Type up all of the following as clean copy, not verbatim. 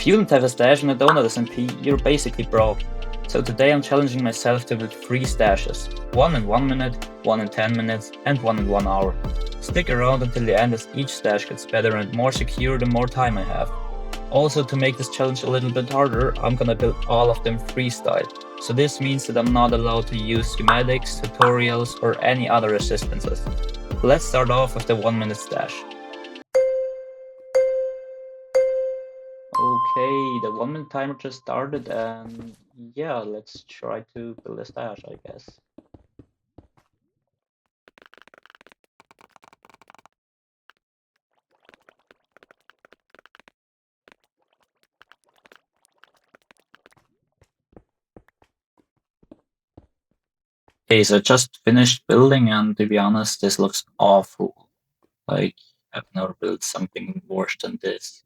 If you don't have a stash on the DonutSMP, you're basically broke. So today I'm challenging myself to build 3 stashes. One in 1 minute, one in 10 minutes, and one in 1 hour. Stick around until the end as each stash gets better and more secure the more time I have. Also, to make this challenge a little bit harder, I'm gonna build all of them freestyle. So this means that I'm not allowed to use schematics, tutorials, or any other assistances. Let's start off with the 1 minute stash. Okay, the 1 minute timer just started and yeah, let's try to build a stash, I guess. Okay, so I just finished building and to be honest, this looks awful. Like, I've never built something worse than this.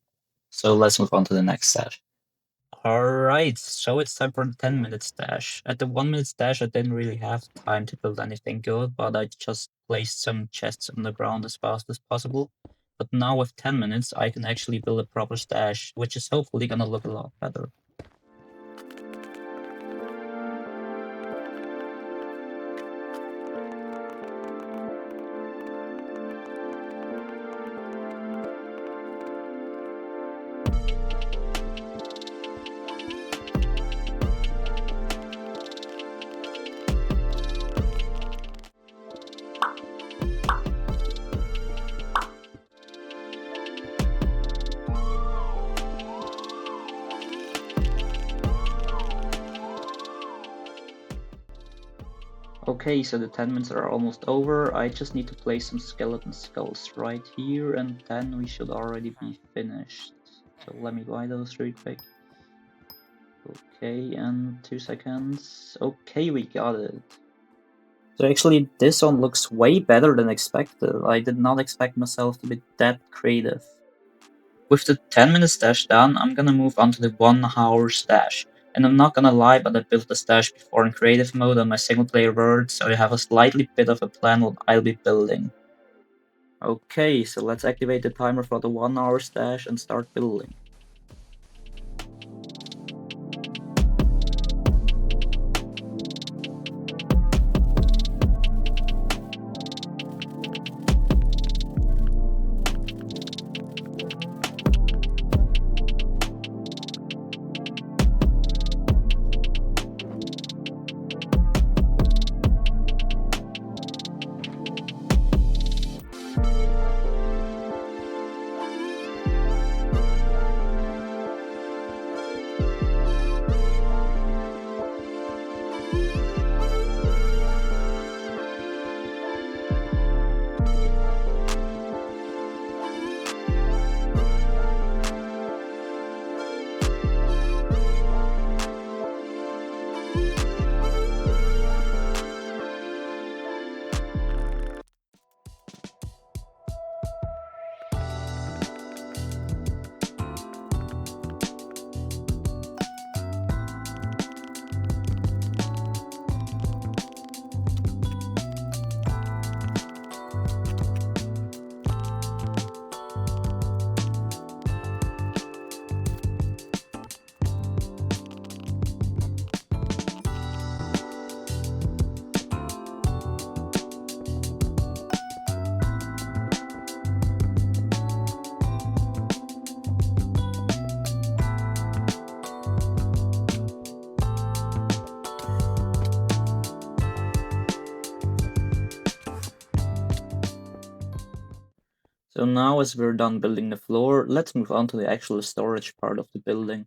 So let's move on to the next stash. Alright, so it's time for the 10 minute stash. At the 1 minute stash, I didn't really have time to build anything good, but I just placed some chests on the ground as fast as possible. But now with 10 minutes, I can actually build a proper stash, which is hopefully gonna look a lot better. Okay, so the 10 minutes are almost over. I just need to place some skeleton skulls right here and then we should already be finished. So let me buy those real quick. Okay, and 2 seconds. Okay, we got it. So actually this one looks way better than expected. I did not expect myself to be that creative. With the 10 minute stash done, I'm gonna move on to the 1 hour stash. And I'm not gonna lie, but I built the stash before in creative mode on my single player world, so I have a slightly bit of a plan what I'll be building. Okay, so let's activate the timer for the 1 hour stash and start building. So now as we're done building the floor, let's move on to the actual storage part of the building.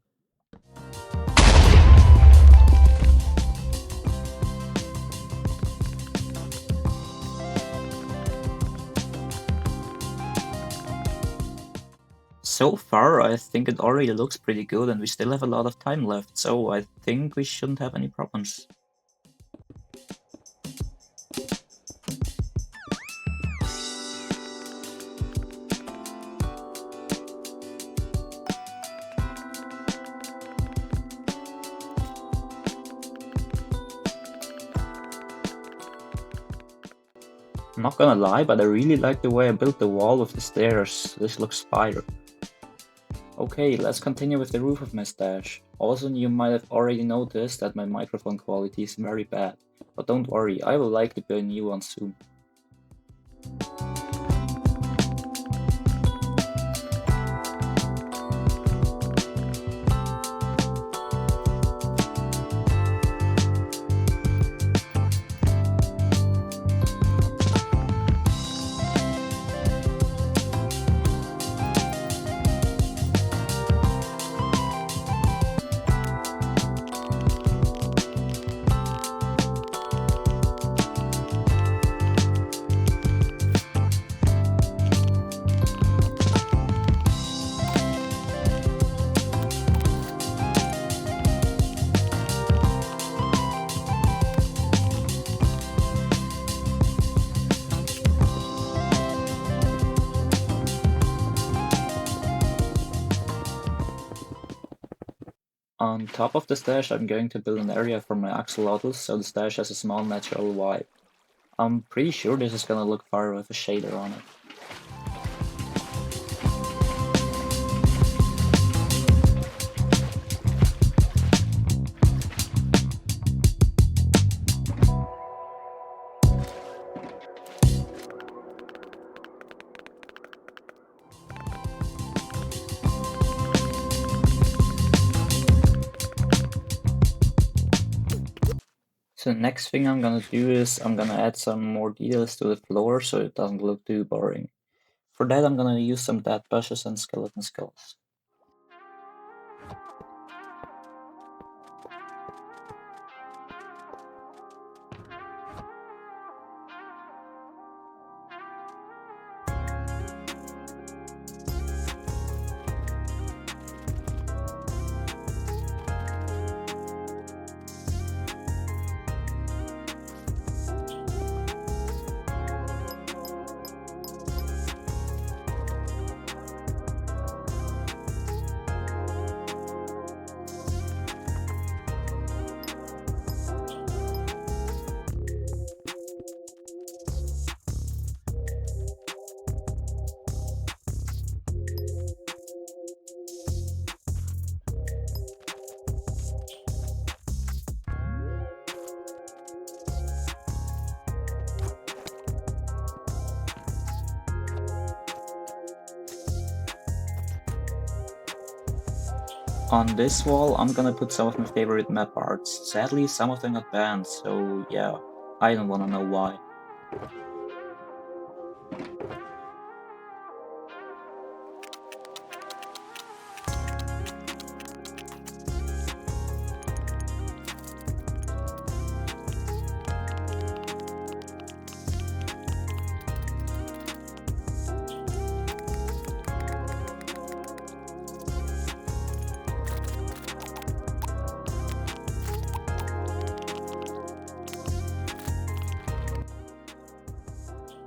So far, I think it already looks pretty good and we still have a lot of time left, so I think we shouldn't have any problems. I'm not gonna lie, but I really like the way I built the wall with the stairs. This looks fire. Okay, let's continue with the roof of my stash. Also, you might have already noticed that my microphone quality is very bad, but don't worry, I will likely buy a new one soon. On top of the stash, I'm going to build an area for my axolotls so the stash has a small natural vibe. I'm pretty sure this is gonna look fire with a shader on it. So the next thing I'm gonna do is I'm gonna add some more details to the floor so it doesn't look too boring. For that I'm gonna use some dead bushes and skeleton skulls. On this wall, I'm gonna put some of my favorite map arts. Sadly, some of them got banned, so yeah, I don't wanna know why.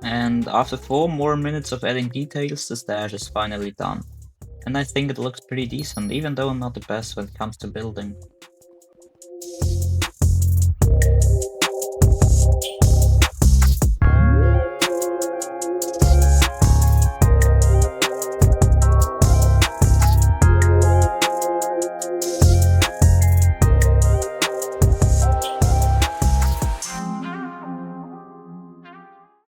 And after 4 more minutes of adding details, the stash is finally done. And I think it looks pretty decent, even though I'm not the best when it comes to building.